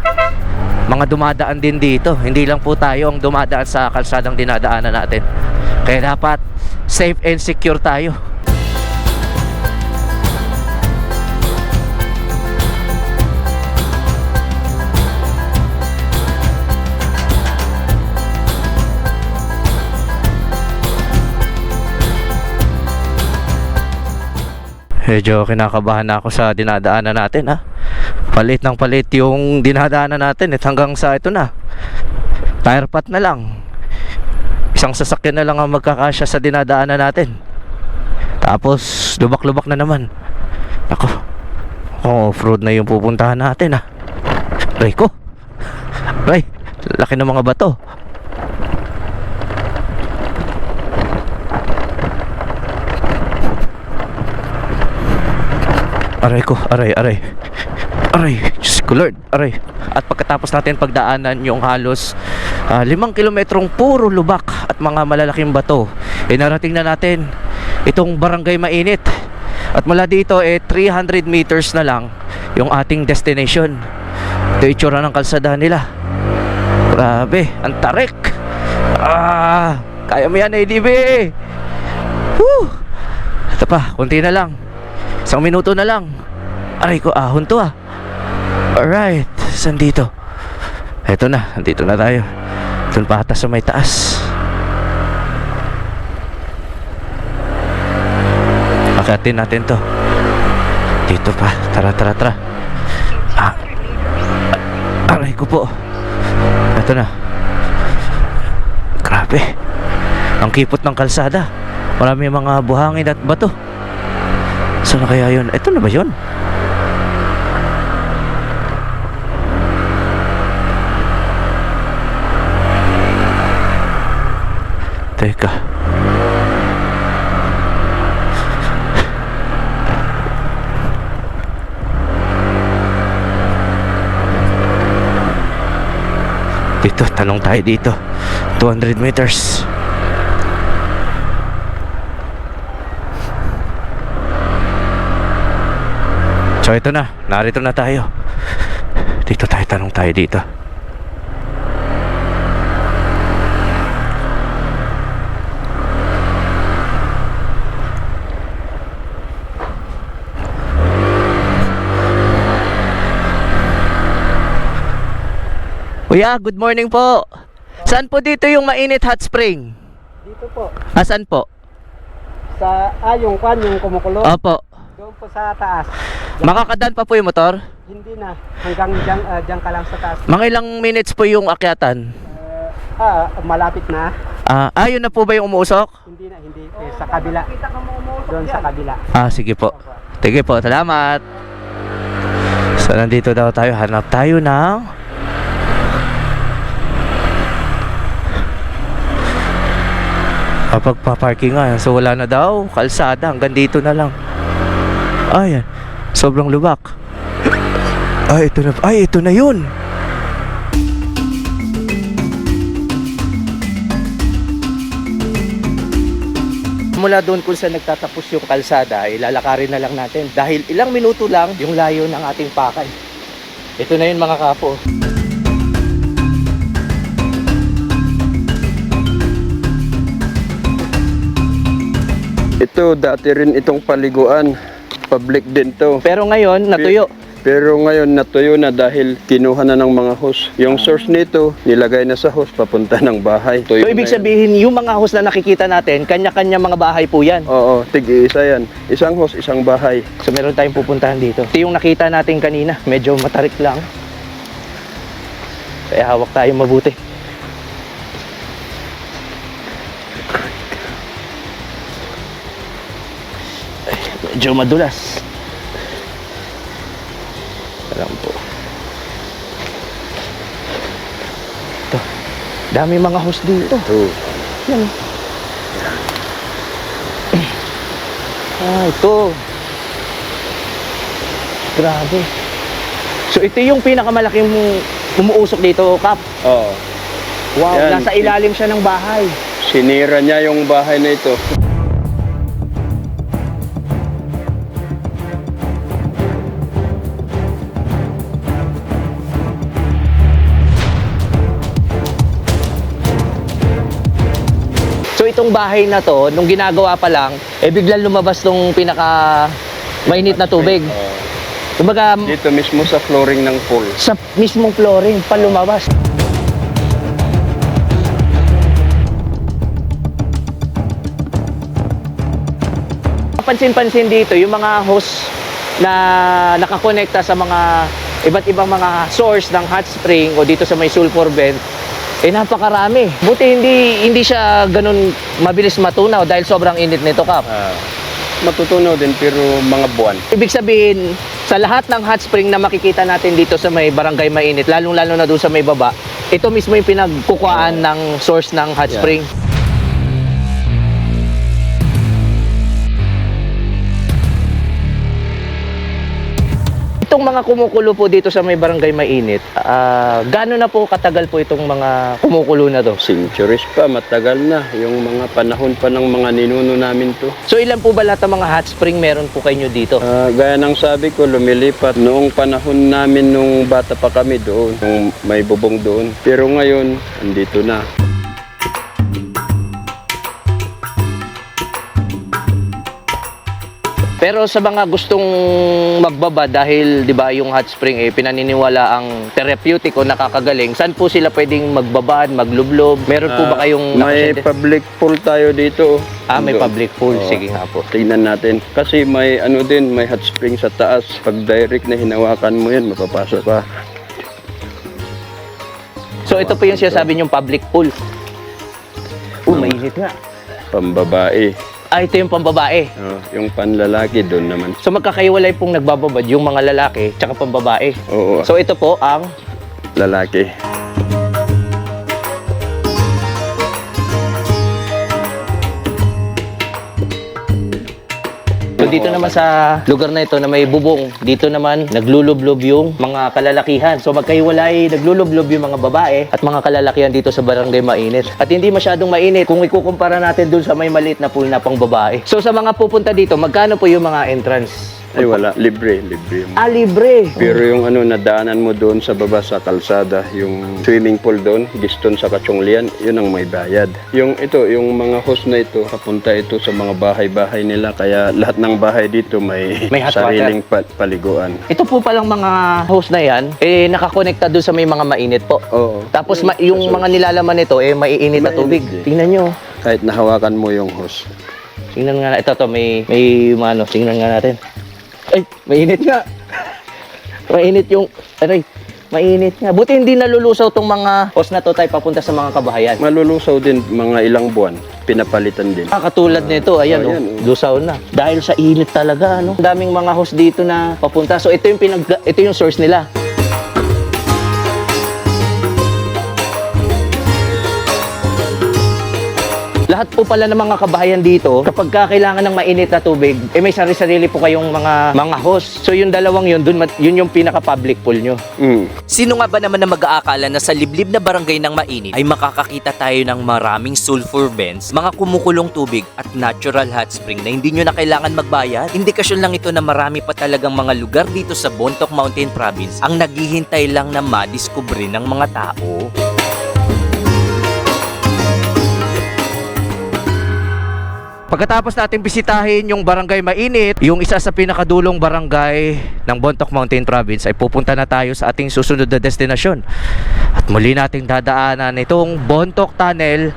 S1: mga dumadaan din dito. Hindi lang po tayo ang dumadaan sa kalsadang dinadaanan natin. Kaya dapat safe and secure tayo. Medyo kinakabahan na ako sa dinadaanan natin, ha. Palit ng palit yung dinadaanan natin at hanggang sa ito na, tire pot na lang. Isang sasakyan na lang ang magkakasya sa dinadaanan natin. Tapos lubak-lubak na naman. Ako, off-road na yung pupuntahan natin, ha. Aray ko, aray, laki ng mga bato. Aray ko, aray, Diyos ko Lord, aray. At pagkatapos natin pagdaanan yung halos 5 kilometrong puro lubak at mga malalaking bato, narating na natin itong Barangay Mainit. At mula dito 300 meters na lang yung ating destination. Ito yung itsura ng kalsadahan nila. Grabe, ang tarik. Kaya mo yan, ADB. Woo! Ito pa, konti na lang. 1 minuto na lang. Aray ko, ahon to, ah. Alright, saan dito? Eto na, andito na tayo. Doon pa ata sa may taas. Akatin natin to. Dito pa, tara. Aray ko po. Eto na. Grabe, ang kipot ng kalsada. Marami mga buhangin at bato. Saan na kaya yun? Ito na ba yun? Teka. Dito, tanong tayo dito. 200 meters. So ito na, narito na tayo. Dito tayo, tanong tayo dito. Kuya, good morning po. Saan po dito yung Mainit Hot Spring?
S3: Dito po.
S1: Saan po?
S3: Sa yung kwan, yung kumukulo.
S1: Opo.
S3: Doon po sa taas.
S1: Makakadaan pa po yung motor?
S3: Hindi na. Hanggang dyan ka lang sa taas.
S1: Mga ilang minutes po yung akyatan?
S3: Malapit na.
S1: Yun na po ba yung umuusok?
S3: Hindi na, hindi. Sa kabila. Doon sa kabila.
S1: Sige po. Sige po, salamat. So nandito daw tayo, hanap tayo ng pagpa-parking nga. So wala na daw kalsada, hanggang dito na lang. Ayan, sobrang lubak. Ito na yun. Mula doon kung saan nagtatapos yung kalsada, ilalakarin na lang natin dahil ilang minuto lang yung layo ng ating pakay. Ito na yun, mga kapo.
S4: Ito, dati rin itong paliguan. Public din to.
S1: Pero ngayon, natuyo.
S4: Pero ngayon natuyo na dahil kinuha na ng mga hose. Yung source nito, nilagay na sa hose papunta ng bahay. Tuyo
S1: So ibig
S4: na yan.
S1: sabihin, yung mga hose na nakikita natin, kanya-kanya mga bahay po yan.
S4: Oo, tig-iisa yan. Isang hose, isang bahay.
S1: So meron tayong pupuntahan dito. Ito yung nakita natin kanina, medyo matarik lang. Kaya hawak tayo mabuti. Ay, medyo madulas. Alam po. Ito. Dami mga hose dito.
S4: Oo.
S1: Yan. Ito. Grabe. So ito yung pinakamalaking umuusok dito, Kap.
S4: Oo.
S1: Wow,
S4: Yan.
S1: nasa ilalim siya ng bahay.
S4: Sinira niya yung bahay na ito.
S1: So itong bahay na to, nung ginagawa pa lang, biglang lumabas tong pinaka mainit na tubig. Kumbaga,
S4: Dito mismo sa flooring ng pool.
S1: sa mismong flooring pa lumabas. Pansin-pansin dito yung mga hose na nakakonekta sa mga iba't ibang mga source ng hot spring o dito sa may sulfur vent, napakarami. Buti hindi siya ganun mabilis matunaw dahil sobrang init nito, Kap.
S4: Matutunaw din pero mga buwan.
S1: Ibig sabihin, sa lahat ng hot spring na makikita natin dito sa may barangay Mainit, lalong-lalo na doon sa may baba, ito mismo yung pinagkukuhaan ng source ng hot
S4: Yeah.
S1: spring. Itong mga kumukulo po dito sa may barangay Mainit, gaano na po katagal po itong mga kumukulo na to?
S4: Centuries pa, matagal na. Yung mga panahon pa ng mga ninuno namin to.
S1: So ilan po ba lahat ng mga hot spring meron po kayo dito?
S4: Gaya ng sabi ko, lumilipat noong panahon namin nung bata pa kami doon, nung may bubong doon. Pero ngayon, andito na.
S1: Pero sa mga gustong magbaba dahil 'di ba yung hot spring pinaniniwala ang therapeutic o nakakagaling, saan po sila pwedeng magbabad, maglublob? Meron po ba kayong
S4: May public pool tayo dito.
S1: may
S4: Doon.
S1: public pool.
S4: Oo.
S1: Sige nga po.
S4: Tingnan natin. Kasi may ano din, may hot spring sa taas. Pag direct na hinawakan mo yan, mapapasok ka.
S1: So ito po yung sinasabi niyong public pool. Mainit nga.
S4: Pambabae.
S1: Ito yung pambabae.
S4: Yung panlalaki doon naman.
S1: So magkakaiwalay pong nagbababad yung mga lalaki tsaka pambabae.
S4: Oo,
S1: So ito po ang
S4: lalaki.
S1: So dito naman sa lugar na ito na may bubong, dito naman naglulublob yung mga kalalakihan. So magkahiwalay, naglulublob yung mga babae at mga kalalakihan dito sa barangay Mainit. At hindi masyadong mainit kung ikukumpara natin dun sa may maliit na pool na pang babae. So sa mga pupunta dito, magkano po yung mga entrance?
S4: Ay wala, libre.
S1: Libre.
S4: Pero yung ano, nadaanan mo doon sa baba sa kalsada, yung swimming pool doon, Giston sa Kachonglian, yun ang may bayad. Yung ito, yung mga hose na ito, kapunta ito sa mga bahay-bahay nila, kaya lahat ng bahay dito may
S1: May hot
S4: sariling paliguan.
S1: Ito po palang mga hose na yan, nakakonekta doon sa may mga mainit po.
S4: Oo.
S1: Tapos yung mga nilalaman nito, maiinit na tubig.
S4: Mainit din.
S1: Tingnan nyo.
S4: Kahit nahawakan mo yung hose.
S1: Tingnan nga, ito may ano, tingnan nga natin. Ay, mainit nga. Mainit yung, mainit nga. Buti hindi nalulusaw tong mga hose na to tayo papunta sa mga kabahayan.
S4: Malulusaw din mga ilang buwan, pinapalitan din.
S1: Katulad nito, ayan,
S4: ayan,
S1: oh, lusaw na. Dahil sa init talaga, ano. Ang daming mga hose dito na papunta. So ito yung source nila. Lahat po pala ng mga kabahayan dito, kapag kailangan ng mainit na tubig, may sarili-sarili po kayong mga hose. So yung dalawang yun, yun yung pinaka-public pool nyo.
S2: Sino nga ba naman na mag-aakala na sa liblib na barangay ng Mainit ay makakakita tayo ng maraming sulfur vents, mga kumukulong tubig at natural hot spring na hindi nyo na kailangan magbayad? Indikasyon lang ito na marami pa talagang mga lugar dito sa Bontoc Mountain Province ang naghihintay lang na madiskubre ng mga tao.
S1: Pagkatapos natin bisitahin yung Barangay Mainit, yung isa sa pinakadulong barangay ng Bontoc Mountain Province, ay pupunta na tayo sa ating susunod na destinasyon. At muli nating dadaanan itong Bontoc Tunnel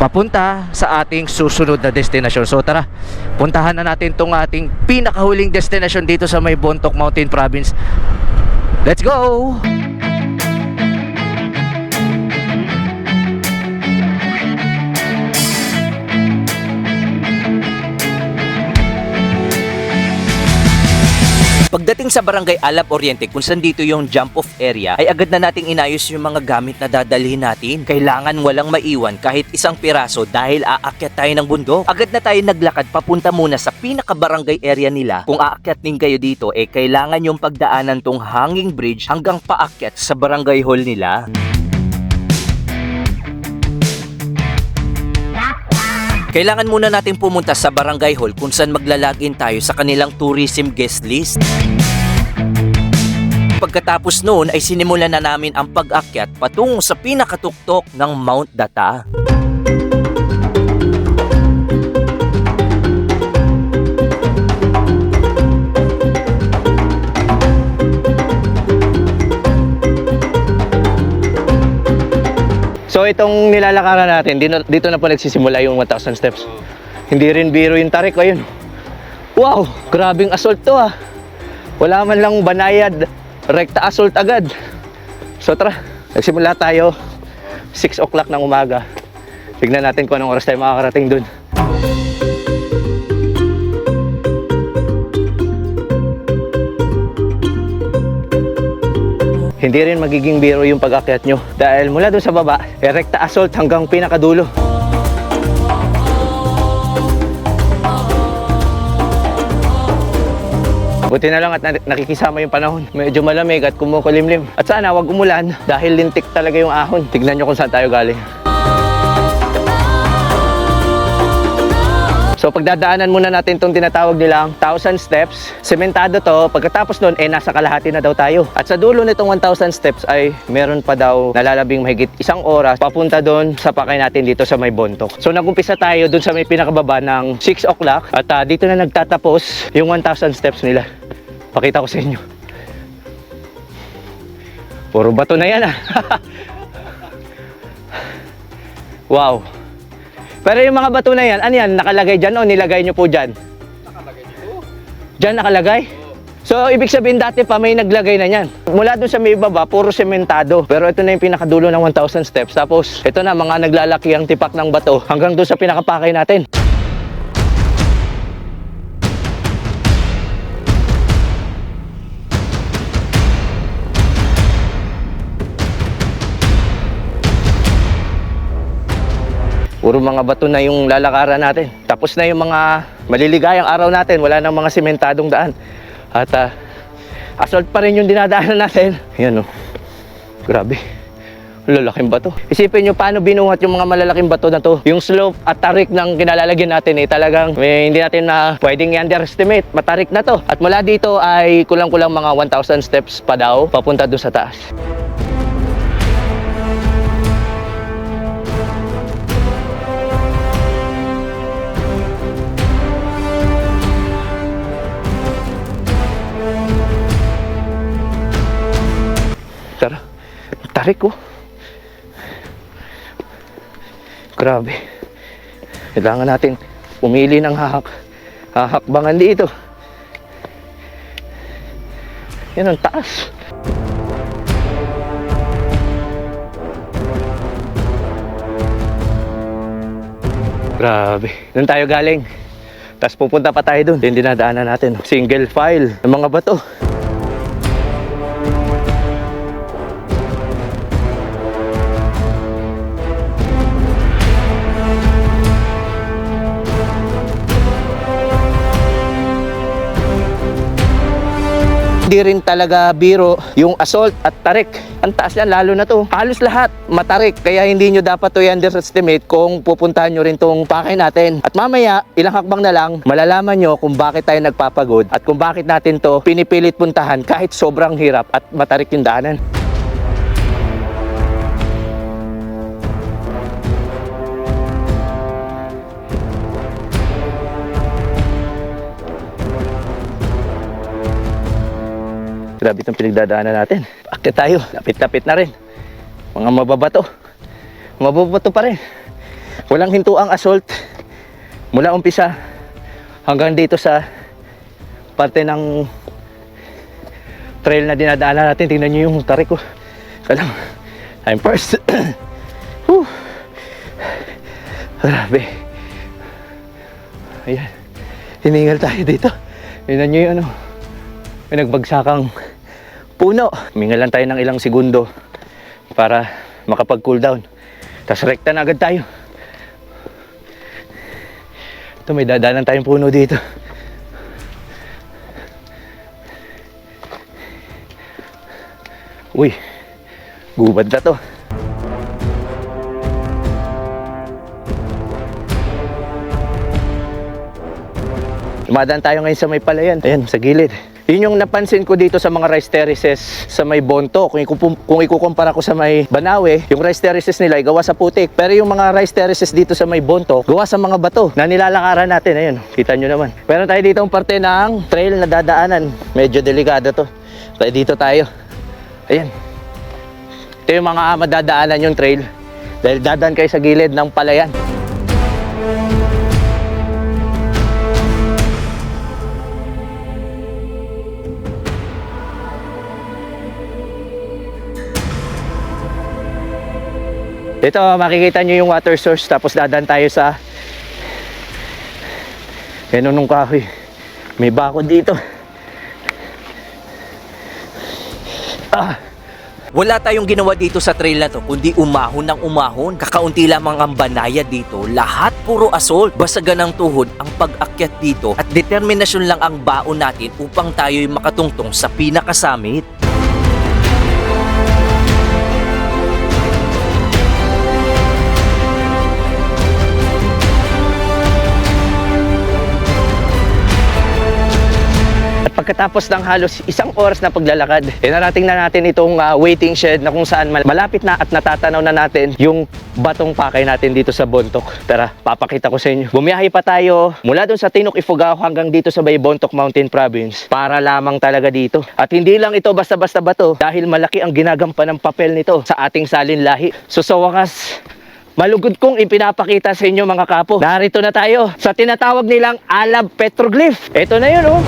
S1: papunta sa ating susunod na destinasyon. So tara, puntahan na natin itong ating pinakahuling destinasyon dito sa may Bontoc Mountain Province. Let's go!
S2: Pagdating sa Barangay Alab Oriente, kung saan dito yung jump off area, ay agad na nating inayos yung mga gamit na dadalhin natin. Kailangan walang maiwan kahit isang piraso dahil aakyat tayo ng bundok. Agad na tayo naglakad papunta muna sa pinaka-barangay area nila. Kung aakyat din kayo dito, kailangan yung pagdaanan tong hanging bridge hanggang paakyat sa barangay hall nila. Kailangan muna natin pumunta sa barangay hall kung saan maglalagin tayo sa kanilang tourism guest list. Pagkatapos noon ay sinimulan na namin ang pag-akyat patungo sa pinakatuktok ng Mount Data.
S1: So itong nilalakaran natin, dito na po nagsisimula yung 1,000 steps. Hindi rin biro yung tarik, ayun. Wow, grabing assault to ah. Wala man lang banayad, rekta assault agad. So tara, nagsimula tayo 6 o'clock ng umaga. Tignan natin kung anong oras tayo makakarating dun. Hindi rin magiging biro yung pag-akyat nyo dahil mula doon sa baba, rekta assault hanggang pinakadulo. Buti na lang at nakikisama yung panahon. Medyo malamig at kumukulimlim. At sana wag umulan dahil lintik talaga yung ahon. Tignan nyo kung saan tayo galing. So pagdadaanan muna natin itong tinatawag nilang 1,000 steps. Sementado to, pagkatapos nun nasa kalahati na daw tayo. At sa dulo nitong 1,000 steps ay meron pa daw nalalabing mahigit 1 oras papunta doon sa pakay natin dito sa may Bontoc. So nagumpisa tayo doon sa may pinakababa ng 6 o'clock at dito na nagtatapos yung 1,000 steps nila. Pakita ko sa inyo. Puro bato na yan ah. Wow. Pero yung mga bato na yan, ano yan? Nakalagay dyan o nilagay nyo po dyan? Nakalagay dito. Dyan nakalagay? So, ibig sabihin dati pa may naglagay na yan. Mula dun sa may baba, puro sementado. Pero ito na yung pinakadulo ng 1,000 steps. Tapos, ito na, mga naglalaki ang tipak ng bato hanggang dun sa pinakapakay natin. Puro mga bato na yung lalakaran natin. Tapos na yung mga maliligayang araw natin. Wala nang mga sementadong daan. At assault pa rin yung dinadaanan natin. Yan o. Grabe. Lalaking bato. Isipin nyo paano binuhat yung mga malalaking bato na to. Yung slope at tarik ng kinalalagyan natin talagang hindi natin na pwedeng i-underestimate. Matarik na to. At mula dito ay kulang-kulang mga 1,000 steps pa daw papunta doon sa taas. Tara, tarik ko. Grabe. Kailangan natin pumili ng hahakbangan dito. Yan ang taas. Grabe. Doon tayo galing. Tapos pupunta pa tayo doon. Yung dinadaanan natin. Single file ng mga bato. Hindi rin talaga biro yung assault at tarik. Ang taas yan, lalo na to. Halos lahat matarik. Kaya hindi nyo dapat to i-underestimate kung pupuntahan nyo rin tong pakay natin. At mamaya, ilang hakbang na lang, malalaman nyo kung bakit tayo nagpapagod at kung bakit natin to pinipilit puntahan kahit sobrang hirap at matarik yung daanan. Grabe itong pinagdadaanan natin. Akit tayo, lapit-lapit na rin. Mga mababato. Mababato pa rin. Walang hintuang assault. Mula umpisa hanggang dito sa parte ng trail na dinadaanan natin. Tingnan nyo yung tarik ko. Alam, I'm first. Grabe. Ayan. Hiningal tayo dito. Tingnan nyo yung ano. May nagbagsakang puno. Huminga lang tayo ng ilang segundo para makapag-cool down. Tapos rekta na agad tayo. Ito, may dadaanan tayong puno dito. Uy, gubad na to. Dumadaan tayo ngayon sa may palayan. Ayan, sa gilid. Yun yung napansin ko dito sa mga rice terraces sa may Bonto. Kung ikukumpara ko sa may Banawe, yung rice terraces nila ay gawa sa putik. Pero yung mga rice terraces dito sa may Bonto, gawa sa mga bato na nilalakaran natin. Ayun, kita nyo naman. Meron tayo dito ang parte ng trail na dadaanan. Medyo delikado to. Kaya dito tayo. Ayan. Ito yung mga madadaanan yung trail. Dahil dadaan kayo sa gilid ng palayan. Ito, makikita nyo yung water source, tapos dadaan tayo sa nung kahoy. May bakod dito.
S2: Wala tayong ginawa dito sa trail na to, kundi umahon ng umahon. Kakaunti lamang ang banaya dito, lahat puro assault. Basagan ng tuhod ang pag-akyat dito at determinasyon lang ang baon natin upang tayo'y makatungtong sa pinakasamit.
S1: Pagkatapos ng halos 1 oras na paglalakad, narating na natin itong waiting shed na kung saan malapit na at natatanaw na natin yung batong pakay natin dito sa Bontoc. Tara, papakita ko sa inyo. Bumiyahe pa tayo mula dun sa Tinok, Ifugao hanggang dito sa may Bontoc Mountain Province para lamang talaga dito. At hindi lang ito basta-basta bato dahil malaki ang ginagampan ng papel nito sa ating salin lahi. So sa wakas, malugod kong ipinapakita sa inyo mga kapo. Narito na tayo sa tinatawag nilang Alab Petroglyph. Ito na yun, oh.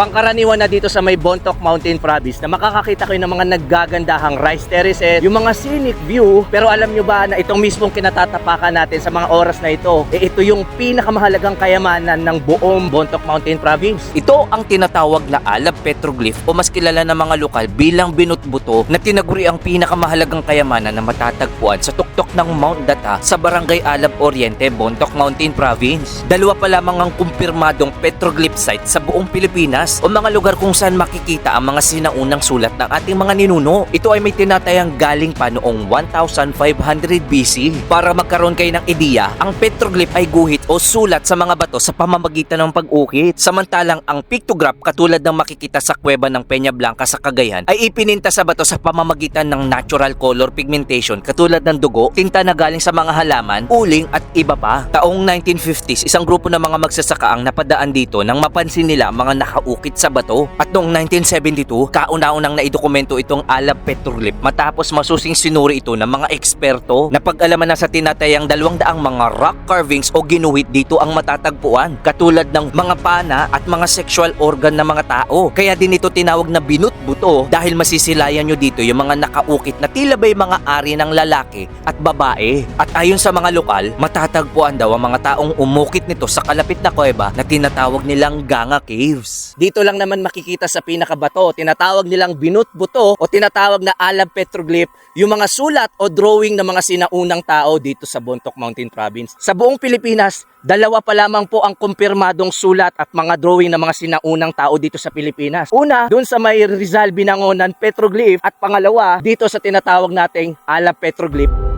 S2: Pangkaraniwan na dito sa may Bontoc Mountain Province na makakakita kayo ng mga naggagandahang rice terraces, yung mga scenic view. Pero alam nyo ba na itong mismong kinatatapakan natin sa mga oras na ito, ito yung pinakamahalagang kayamanan ng buong Bontoc Mountain Province. Ito ang tinatawag na Alab Petroglyph o mas kilala ng mga lokal bilang binutbuto na tinaguri ang pinakamahalagang kayamanan na matatagpuan sa tuktok ng Mount Data sa Barangay Alab Oriente, Bontoc Mountain Province. Dalawa pa lamang ang kumpirmadong petroglyph site sa buong Pilipinas o mga lugar kung saan makikita ang mga sinaunang sulat ng ating mga ninuno. Ito ay may tinatayang galing pa noong 1500 BC. Para magkaroon kayo ng ideya, ang petroglyph ay guhit o sulat sa mga bato sa pamamagitan ng pag-ukit. Samantalang ang pictograph katulad ng makikita sa kuweba ng Peña Blanca sa Cagayan ay ipininta sa bato sa pamamagitan ng natural color pigmentation katulad ng dugo, tinta na galing sa mga halaman, uling at iba pa. Taong 1950s, isang grupo ng mga magsasaka ang napadaan dito nang mapansin nila mga nakaukit sa bato. At noong 1972, kauna-unang naidokumento itong Alab Petroglyph matapos masusing sinuri ito ng mga eksperto. Napag-alaman na sa tinatayang 200 mga rock carvings o ginuhit dito ang matatagpuan, katulad ng mga pana at mga sexual organ ng mga tao. Kaya din ito tinawag na binutbuto dahil masisilayan nyo dito yung mga nakaukit na tila ba'y mga ari ng lalaki at babae. At ayon sa mga lokal, matatagpuan daw ang mga taong umukit nito sa kalapit na kuweba na tinatawag nilang Ganga Caves. Dito lang naman makikita sa pinakabato, tinatawag nilang binutbuto o tinatawag na Alab Petroglyph, yung mga sulat o drawing ng mga sinaunang tao dito sa Bontoc Mountain Province. Sa buong Pilipinas, 2 pa lamang po ang kumpirmadong sulat at mga drawing ng mga sinaunang tao dito sa Pilipinas. Una, dun sa may Rizal Binangonan Petroglyph at pangalawa, dito sa tinatawag nating Alab Petroglyph.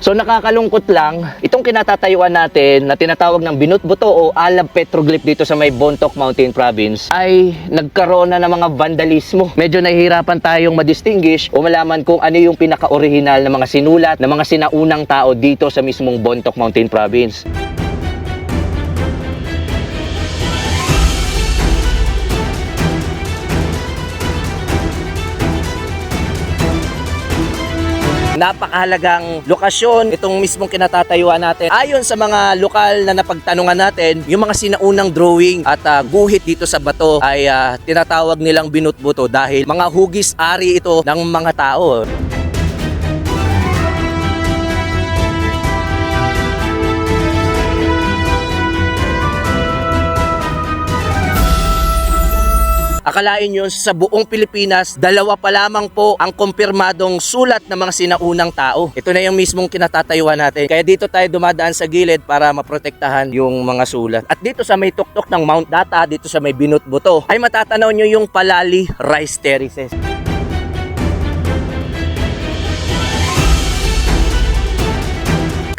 S2: So nakakalungkot lang, itong kinatatayuan natin na tinatawag ng Binutbuto o Alab Petroglyph dito sa may Bontoc Mountain Province ay nagkaroon na ng mga vandalismo. Medyo nahihirapan tayong madistinguish o malaman kung ano yung pinaka-original na mga sinulat ng mga sinaunang tao dito sa mismong Bontoc Mountain Province. Napakahalagang lokasyon itong mismong kinatatayuan natin. Ayon sa mga lokal na napagtanungan natin, yung mga sinaunang drawing at guhit dito sa bato ay tinatawag nilang binutbuto dahil mga hugis-ari ito ng mga tao. Akalain nyo sa buong Pilipinas, dalawa pa lamang po ang kumpirmadong sulat ng mga sinaunang tao. Ito na yung mismong kinatatayuan natin. Kaya dito tayo dumadaan sa gilid para maprotektahan yung mga sulat. At dito sa may tuktok ng Mount Data, dito sa may Binutbuto, ay matatanaw nyo yung Palali Rice Terraces.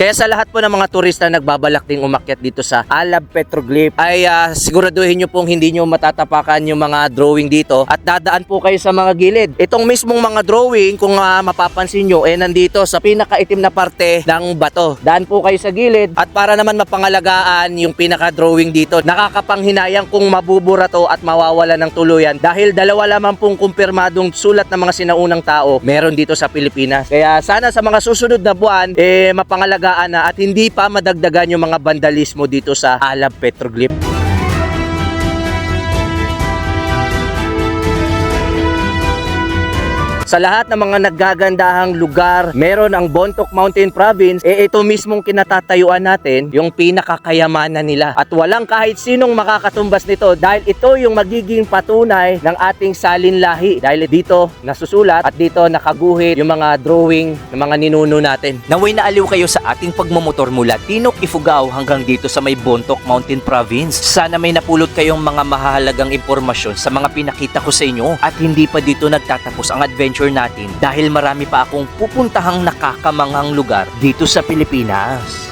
S2: Kaya sa lahat po ng mga turista na nagbabalak ding umakyat dito sa Alab Petroglyph ay siguraduhin nyo pong hindi nyo matatapakan yung mga drawing dito at dadaan po kayo sa mga gilid. Itong mismong mga drawing kung mapapansin nyo nandito sa pinakaitim na parte ng bato. Daan po kayo sa gilid at para naman mapangalagaan yung pinaka-drawing dito, nakakapanghinayang kung mabubura to at mawawala ng tuluyan dahil dalawa lamang pong kumpirmadong sulat ng mga sinaunang tao meron dito sa Pilipinas. Kaya sana sa mga susunod na buwan mapangalagaan na at hindi pa madagdagan yung mga vandalismo dito sa Alab Petroglyph. Sa lahat ng mga naggagandahang lugar, meron ang Bontoc Mountain Province, ito mismong kinatatayuan natin, yung pinakakayamanan nila. At walang kahit sinong makakatumbas nito dahil ito yung magiging patunay ng ating salinlahi. Dahil dito nasusulat at dito nakaguhit yung mga drawing ng mga ninuno natin.
S5: Naway na aliw kayo sa ating pagmamotor mula Tinok, Ifugao hanggang dito sa may Bontoc Mountain Province. Sana may napulot kayong mga mahalagang impormasyon sa mga pinakita ko sa inyo at hindi pa dito nagtatapos ang adventure natin dahil marami pa akong pupuntahang nakakamanghang lugar dito sa Pilipinas.